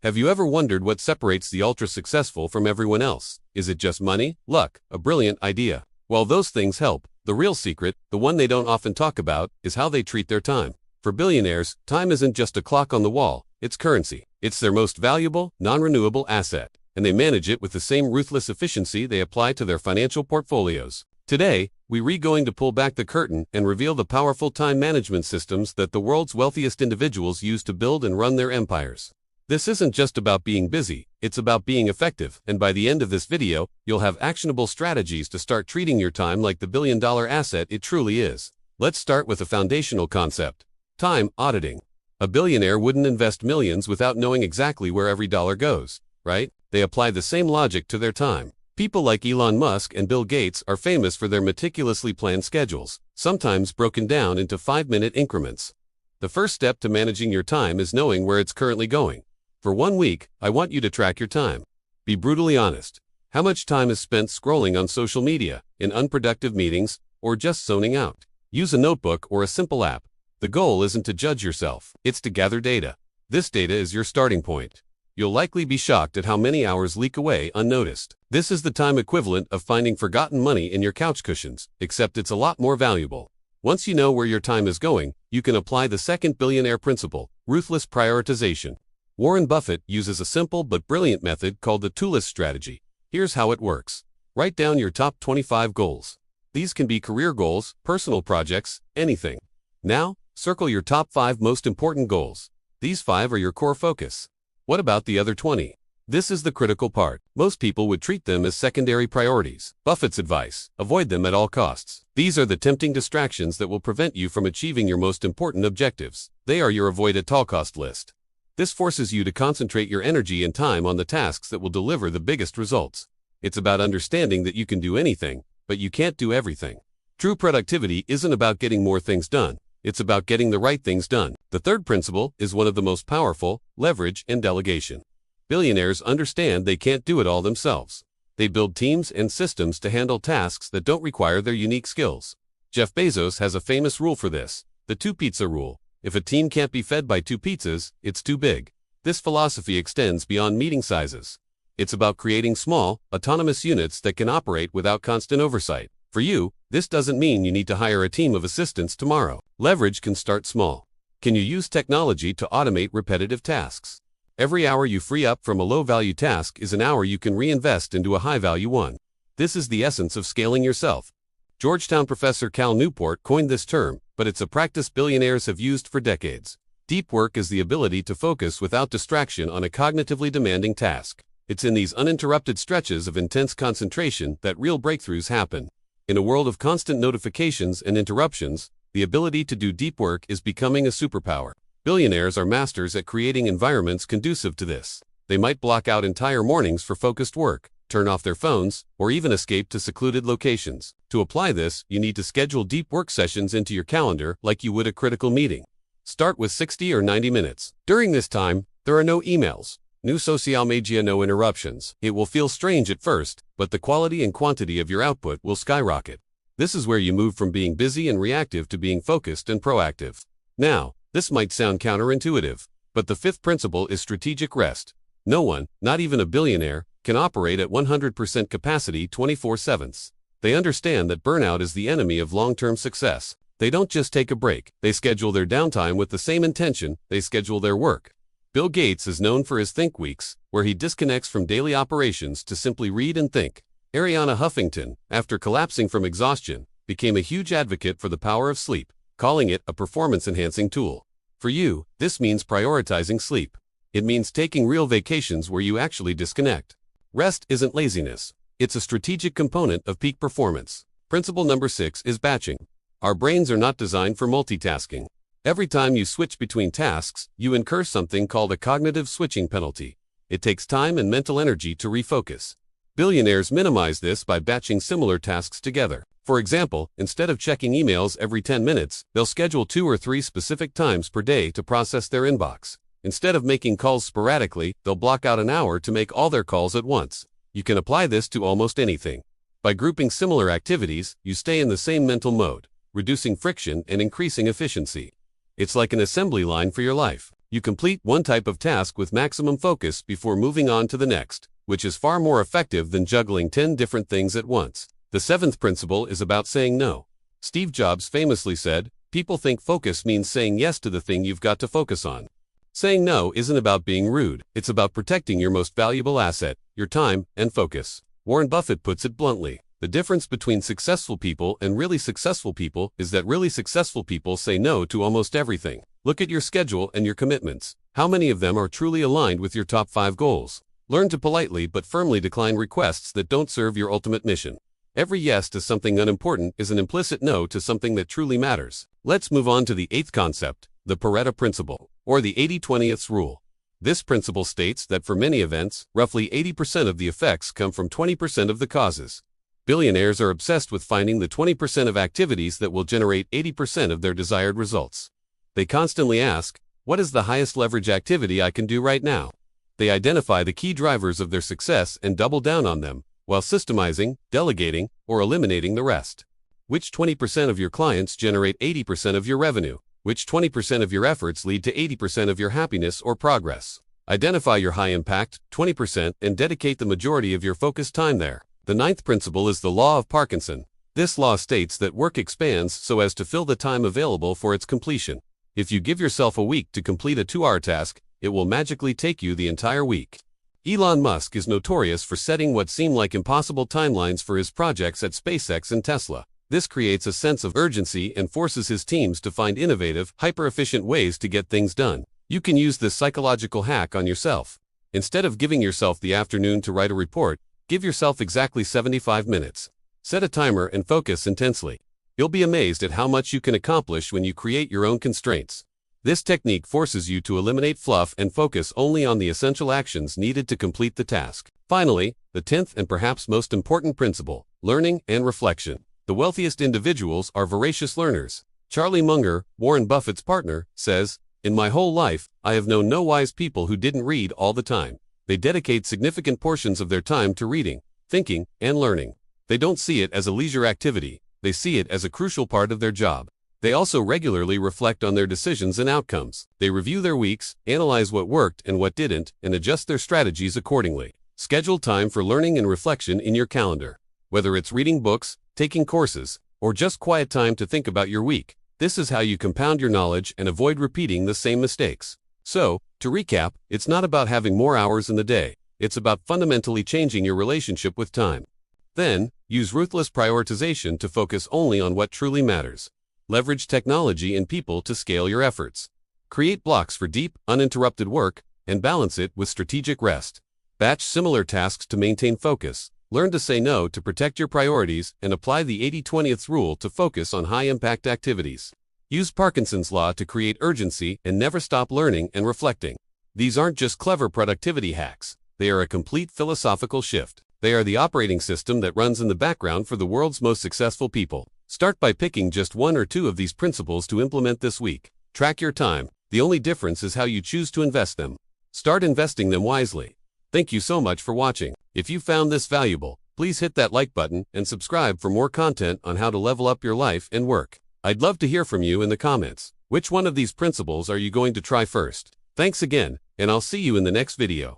Have you ever wondered what separates the ultra-successful from everyone else? Is it just money, luck, a brilliant idea? While those things help, the real secret, the one they don't often talk about, is how they treat their time. For billionaires, time isn't just a clock on the wall, it's currency. It's their most valuable, non-renewable asset, and they manage it with the same ruthless efficiency they apply to their financial portfolios. Today, we're going to pull back the curtain and reveal the powerful time management systems that the world's wealthiest individuals use to build and run their empires. This isn't just about being busy, it's about being effective, and by the end of this video, you'll have actionable strategies to start treating your time like the billion-dollar asset it truly is. Let's start with a foundational concept: time auditing. A billionaire wouldn't invest millions without knowing exactly where every dollar goes, right? They apply the same logic to their time. People like Elon Musk and Bill Gates are famous for their meticulously planned schedules, sometimes broken down into 5-minute increments. The first step to managing your time is knowing where it's currently going. For 1 week, I want you to track your time. Be brutally honest. How much time is spent scrolling on social media, in unproductive meetings, or just zoning out? Use a notebook or a simple app. The goal isn't to judge yourself, it's to gather data. This data is your starting point. You'll likely be shocked at how many hours leak away unnoticed. This is the time equivalent of finding forgotten money in your couch cushions, except it's a lot more valuable. Once you know where your time is going, you can apply the second billionaire principle: ruthless prioritization. Warren Buffett uses a simple but brilliant method called the 2-list strategy. Here's how it works. Write down your top 25 goals. These can be career goals, personal projects, anything. Now, circle your top 5 most important goals. These 5 are your core focus. What about the other 20? This is the critical part. Most people would treat them as secondary priorities. Buffett's advice: avoid them at all costs. These are the tempting distractions that will prevent you from achieving your most important objectives. They are your avoid at all cost list. This forces you to concentrate your energy and time on the tasks that will deliver the biggest results. It's about understanding that you can do anything, but you can't do everything. True productivity isn't about getting more things done. It's about getting the right things done. The third principle is one of the most powerful: leverage and delegation. Billionaires understand they can't do it all themselves. They build teams and systems to handle tasks that don't require their unique skills. Jeff Bezos has a famous rule for this: the 2-pizza rule. If a team can't be fed by 2 pizzas, it's too big. This philosophy extends beyond meeting sizes. It's about creating small, autonomous units that can operate without constant oversight. For you, this doesn't mean you need to hire a team of assistants tomorrow. Leverage can start small. Can you use technology to automate repetitive tasks? Every hour you free up from a low-value task is an hour you can reinvest into a high-value one. This is the essence of scaling yourself. Georgetown professor Cal Newport coined this term, but it's a practice billionaires have used for decades. Deep work is the ability to focus without distraction on a cognitively demanding task. It's in these uninterrupted stretches of intense concentration that real breakthroughs happen. In a world of constant notifications and interruptions, the ability to do deep work is becoming a superpower. Billionaires are masters at creating environments conducive to this. They might block out entire mornings for focused work, turn off their phones, or even escape to secluded locations. To apply this, you need to schedule deep work sessions into your calendar like you would a critical meeting. Start with 60 or 90 minutes. During this time, there are no emails, no social media, no interruptions. It will feel strange at first, but the quality and quantity of your output will skyrocket. This is where you move from being busy and reactive to being focused and proactive. Now, this might sound counterintuitive, but the 5th principle is strategic rest. No one, not even a billionaire, can operate at 100% capacity 24/7. They understand that burnout is the enemy of long-term success. They don't just take a break, they schedule their downtime with the same intention they schedule their work. Bill Gates is known for his think weeks, where he disconnects from daily operations to simply read and think. Ariana Huffington, after collapsing from exhaustion, became a huge advocate for the power of sleep, calling it a performance-enhancing tool. For you, this means prioritizing sleep. It means taking real vacations where you actually disconnect. Rest isn't laziness. It's a strategic component of peak performance. Principle number 6 is batching. Our brains are not designed for multitasking. Every time you switch between tasks, you incur something called a cognitive switching penalty. It takes time and mental energy to refocus. Billionaires minimize this by batching similar tasks together. For example, instead of checking emails every 10 minutes, they'll schedule 2 or 3 specific times per day to process their inbox. Instead of making calls sporadically, they'll block out an hour to make all their calls at once. You can apply this to almost anything. By grouping similar activities, you stay in the same mental mode, reducing friction and increasing efficiency. It's like an assembly line for your life. You complete one type of task with maximum focus before moving on to the next, which is far more effective than juggling 10 different things at once. The seventh principle is about saying no. Steve Jobs famously said, "People think focus means saying yes to the thing you've got to focus on." Saying no isn't about being rude, it's about protecting your most valuable asset, your time and focus. Warren Buffett puts it bluntly. The difference between successful people and really successful people is that really successful people say no to almost everything. Look at your schedule and your commitments. How many of them are truly aligned with your top 5 goals? Learn to politely but firmly decline requests that don't serve your ultimate mission. Every yes to something unimportant is an implicit no to something that truly matters. Let's move on to the 8th concept, the Pareto principle, or the 80-20th rule. This principle states that for many events, roughly 80% of the effects come from 20% of the causes. Billionaires are obsessed with finding the 20% of activities that will generate 80% of their desired results. They constantly ask, what is the highest leverage activity I can do right now? They identify the key drivers of their success and double down on them, while systemizing, delegating, or eliminating the rest. Which 20% of your clients generate 80% of your revenue? Which 20% of your efforts lead to 80% of your happiness or progress? Identify your high impact, 20%, and dedicate the majority of your focused time there. The 9th principle is the law of Parkinson. This law states that work expands so as to fill the time available for its completion. If you give yourself a week to complete a 2-hour task, it will magically take you the entire week. Elon Musk is notorious for setting what seem like impossible timelines for his projects at SpaceX and Tesla. This creates a sense of urgency and forces his teams to find innovative, hyper-efficient ways to get things done. You can use this psychological hack on yourself. Instead of giving yourself the afternoon to write a report, give yourself exactly 75 minutes. Set a timer and focus intensely. You'll be amazed at how much you can accomplish when you create your own constraints. This technique forces you to eliminate fluff and focus only on the essential actions needed to complete the task. Finally, the 10th and perhaps most important principle, learning and reflection. The wealthiest individuals are voracious learners. Charlie Munger, Warren Buffett's partner, says, "In my whole life, I have known no wise people who didn't read all the time. They dedicate significant portions of their time to reading, thinking, and learning. They don't see it as a leisure activity, they see it as a crucial part of their job. They also regularly reflect on their decisions and outcomes. They review their weeks, analyze what worked and what didn't, and adjust their strategies accordingly." Schedule time for learning and reflection in your calendar. Whether it's reading books, taking courses, or just quiet time to think about your week, this is how you compound your knowledge and avoid repeating the same mistakes. So, to recap, it's not about having more hours in the day, it's about fundamentally changing your relationship with time. Then, use ruthless prioritization to focus only on what truly matters. Leverage technology and people to scale your efforts. Create blocks for deep, uninterrupted work, and balance it with strategic rest. Batch similar tasks to maintain focus. Learn to say no to protect your priorities and apply the 80-20th rule to focus on high-impact activities. Use Parkinson's law to create urgency and never stop learning and reflecting. These aren't just clever productivity hacks. They are a complete philosophical shift. They are the operating system that runs in the background for the world's most successful people. Start by picking just 1 or 2 of these principles to implement this week. Track your time. The only difference is how you choose to invest them. Start investing them wisely. Thank you so much for watching. If you found this valuable, please hit that like button and subscribe for more content on how to level up your life and work. I'd love to hear from you in the comments. Which one of these principles are you going to try first? Thanks again, and I'll see you in the next video.